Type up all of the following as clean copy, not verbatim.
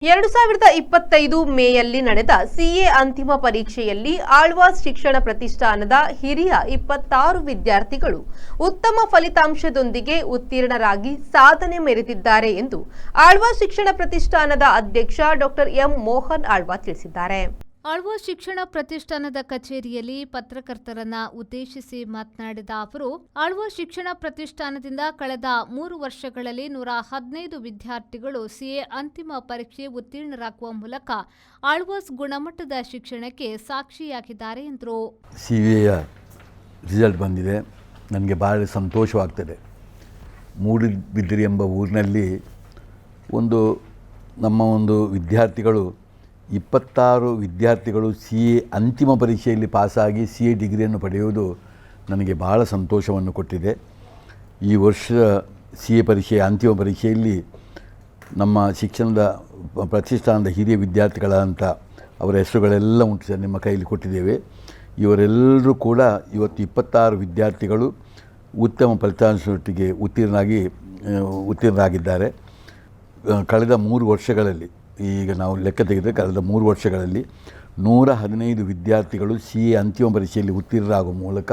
2025 ಮೇಯಲ್ಲಿ ನಡೆದ ಸಿಎ ಅಂತಿಮ ಪರೀಕ್ಷೆಯಲ್ಲಿ ಆಳ್ವಾಸ್ ಶಿಕ್ಷಣ ಪ್ರತಿಷ್ಠಾನದ ಹಿರಿಯ 26 ವಿದ್ಯಾರ್ಥಿಗಳು ಉತ್ತಮ ಫಲಿತಾಂಶದೊಂದಿಗೆ ಉತ್ತೀರ್ಣರಾಗಿ ಸಾಧನೆ ಮೆರೆದಿದ್ದಾರೆ ಎಂದು ಆಳ್ವಾಸ್ ಶಿಕ್ಷಣ ಪ್ರತಿಷ್ಠಾನದ ಅಧ್ಯಕ್ಷ ಡಾಕ್ಟರ್ ಎಂ ಮೋಹನ್ ಆಳ್ವಾ ತಿಳಿಸಿದ್ದಾರೆ. ಆಳ್ವಾಸ್ ಶಿಕ್ಷಣ ಪ್ರತಿಷ್ಠಾನದ ಕಚೇರಿಯಲ್ಲಿ ಪತ್ರಕರ್ತರನ್ನ ಉದ್ದೇಶಿಸಿ ಮಾತನಾಡಿದ ಅವರು, ಆಳ್ವಾಸ್ ಶಿಕ್ಷಣ ಪ್ರತಿಷ್ಠಾನದಿಂದ ಕಳೆದ 3 ವರ್ಷಗಳಲ್ಲಿ 115 ವಿದ್ಯಾರ್ಥಿಗಳು ಸಿಎ ಅಂತಿಮ ಪರೀಕ್ಷೆ ಉತ್ತೀರ್ಣರಾಗುವ ಮೂಲಕ ಆಳ್ವಾಸ್ ಗುಣಮಟ್ಟದ ಶಿಕ್ಷಣಕ್ಕೆ ಸಾಕ್ಷಿಯಾಗಿದ್ದಾರೆ ಎಂದರು. ಸಿಎಯ ರಿಸಲ್ಟ್ ಬಂದಿದೆ, ನನಗೆ ಭಾಳ ಸಂತೋಷವಾಗ್ತದೆ. ಮೂಡುಬಿದಿರೆ ಎಂಬ ಊರಿನಲ್ಲಿ ನಮ್ಮ ವಿದ್ಯಾರ್ಥಿಗಳು 26 ವಿದ್ಯಾರ್ಥಿಗಳು ಸಿಎ ಅಂತಿಮ ಪರೀಕ್ಷೆಯಲ್ಲಿ ಪಾಸಾಗಿ ಸಿಎ ಡಿಗ್ರಿಯನ್ನು ಪಡೆಯುವುದು ನನಗೆ ಭಾಳ ಸಂತೋಷವನ್ನು ಕೊಟ್ಟಿದೆ. ಈ ವರ್ಷ ಸಿಎ ಪರೀಕ್ಷೆಯ ಅಂತಿಮ ಪರೀಕ್ಷೆಯಲ್ಲಿ ನಮ್ಮ ಶಿಕ್ಷಣದ ಪ್ರತಿಷ್ಠಾನದ ಹಿರಿಯ ವಿದ್ಯಾರ್ಥಿಗಳಂತ ಅವರ ಹೆಸರುಗಳೆಲ್ಲ ಉಂಟು ಸರ್, ನಿಮ್ಮ ಕೈಯಲ್ಲಿ ಕೊಟ್ಟಿದ್ದೇವೆ. ಇವರೆಲ್ಲರೂ ಕೂಡ ಇವತ್ತು 26 ವಿದ್ಯಾರ್ಥಿಗಳು ಉತ್ತಮ ಫಲಿತಾಂಶದೊಟ್ಟಿಗೆ ಉತ್ತೀರ್ಣರಾಗಿದ್ದಾರೆ. ಕಳೆದ 3 ವರ್ಷಗಳಲ್ಲಿ, ಈಗ ನಾವು ಲೆಕ್ಕ ತೆಗೆದರೆ ಕಳೆದ 3 ವರ್ಷಗಳಲ್ಲಿ 115 ವಿದ್ಯಾರ್ಥಿಗಳು ಸಿಎ ಅಂತಿಮ ಪರೀಕ್ಷೆಯಲ್ಲಿ ಉತ್ತೀರ್ಣರಾಗುವ ಮೂಲಕ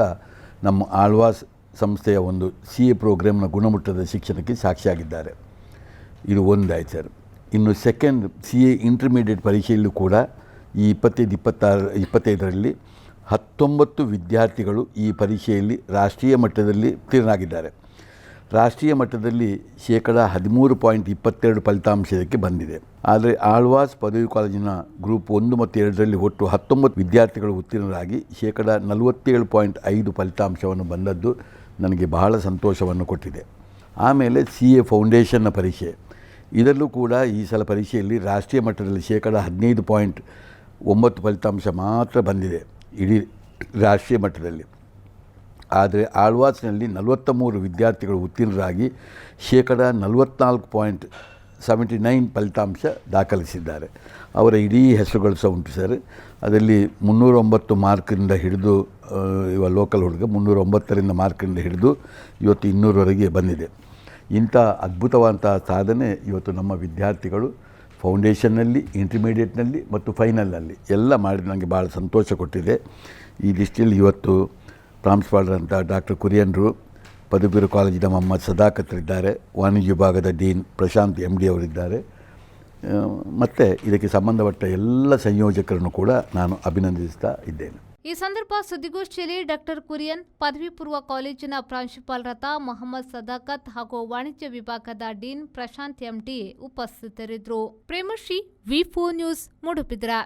ನಮ್ಮ ಆಳ್ವಾಸ್ ಸಂಸ್ಥೆಯ ಒಂದು ಸಿಎ ಪ್ರೋಗ್ರಾಮ್ನ ಗುಣಮಟ್ಟದ ಶಿಕ್ಷಣಕ್ಕೆ ಸಾಕ್ಷಿಯಾಗಿದ್ದಾರೆ. ಇದು ಒಂದಾಯ್ತು ಸರ್. ಇನ್ನು ಸೆಕೆಂಡ್ ಸಿಎ ಇಂಟರ್ಮೀಡಿಯೇಟ್ ಪರೀಕ್ಷೆಯಲ್ಲೂ ಕೂಡ ಈ 25ರಲ್ಲಿ 19 ವಿದ್ಯಾರ್ಥಿಗಳು ಈ ಪರೀಕ್ಷೆಯಲ್ಲಿ ರಾಷ್ಟ್ರೀಯ ಮಟ್ಟದಲ್ಲಿ ಉತ್ತೀರ್ಣರಾಗಿದ್ದಾರೆ. ರಾಷ್ಟ್ರೀಯ ಮಟ್ಟದಲ್ಲಿ 13.22% ಫಲಿತಾಂಶಕ್ಕೆ ಬಂದಿದೆ. ಆದರೆ ಆಳ್ವಾಸ್ ಪದವಿ ಕಾಲೇಜಿನ ಗ್ರೂಪ್ 1 ಮತ್ತು 2ರಲ್ಲಿ ಒಟ್ಟು 19 ವಿದ್ಯಾರ್ಥಿಗಳು ಉತ್ತೀರ್ಣರಾಗಿ 47.5 ಫಲಿತಾಂಶವನ್ನು ಬಂದದ್ದು ನನಗೆ ಬಹಳ ಸಂತೋಷವನ್ನು ಕೊಟ್ಟಿದೆ. ಆಮೇಲೆ ಸಿಎ ಫೌಂಡೇಶನ್ನ ಪರೀಕ್ಷೆ, ಇದರಲ್ಲೂ ಕೂಡ ಈ ಸಲ ಪರೀಕ್ಷೆಯಲ್ಲಿ ರಾಷ್ಟ್ರೀಯ ಮಟ್ಟದಲ್ಲಿ 15.9 ಫಲಿತಾಂಶ ಮಾತ್ರ ಬಂದಿದೆ ಇಡೀ ರಾಷ್ಟ್ರೀಯ ಮಟ್ಟದಲ್ಲಿ. ಆದರೆ ಆಳ್ವಾಸ್ನಲ್ಲಿ 43 ವಿದ್ಯಾರ್ಥಿಗಳು ಉತ್ತೀರ್ಣರಾಗಿ 44.79 ಫಲಿತಾಂಶ ದಾಖಲಿಸಿದ್ದಾರೆ. ಅವರ ಇಡೀ ಹೆಸರುಗಳು ಸಹ ಉಂಟು ಸರ್. ಅದರಲ್ಲಿ 309 ಮಾರ್ಕಿಂದ ಹಿಡಿದು, ಇವ ಲೋಕಲ್ ಹುಡುಗ 309ರಿಂದ ಮಾರ್ಕಿಂದ ಹಿಡಿದು ಇವತ್ತು 200ವರೆಗೆ ಬಂದಿದೆ. ಇಂಥ ಅದ್ಭುತವಾದಂಥ ಸಾಧನೆ ಇವತ್ತು ನಮ್ಮ ವಿದ್ಯಾರ್ಥಿಗಳು ಫೌಂಡೇಶನ್ನಲ್ಲಿ, ಇಂಟರ್ಮೀಡಿಯೇಟ್ನಲ್ಲಿ ಮತ್ತು ಫೈನಲ್ನಲ್ಲಿ ಎಲ್ಲ ಮಾಡಿ ನನಗೆ ಭಾಳ ಸಂತೋಷ ಕೊಟ್ಟಿದೆ. ಈ ದೃಷ್ಟಿಯಲ್ಲಿ ಇವತ್ತು ಪ್ರಾಂಶುಪಾಲರಂಥ ಡಾಕ್ಟರ್ ಕುರಿಯನ್ರು, ಪದವಿ ಕಾಲೇಜಿನ ಮೊಹಮ್ಮದ್ ಸದಾಕತ್ರಿದ್ದಾರೆ, ವಾಣಿಜ್ಯ ವಿಭಾಗದ ಡೀನ್ ಪ್ರಶಾಂತ್ MD ಅವರಿದ್ದಾರೆ, ಮತ್ತು ಇದಕ್ಕೆ ಸಂಬಂಧಪಟ್ಟ ಎಲ್ಲ ಸಂಯೋಜಕರನ್ನು ಕೂಡ ನಾನು ಅಭಿನಂದಿಸ್ತಾ ಇದ್ದೇನೆ. ಈ ಸಂದರ್ಭ ಸುದ್ದಿಗೋಷ್ಠಿಯಲ್ಲಿ ಡಾಕ್ಟರ್ ಕುರಿಯನ್, ಪದವಿ ಪೂರ್ವ ಕಾಲೇಜಿನ ಪ್ರಾಂಶುಪಾಲರಾದ ಮೊಹಮ್ಮದ್ ಸದಾಕತ್ ಹಾಗೂ ವಾಣಿಜ್ಯ ವಿಭಾಗದ ಡೀನ್ ಪ್ರಶಾಂತ್ MD ಉಪಸ್ಥಿತರಿದ್ದರು. Premashri, V4 news, Moodbidri.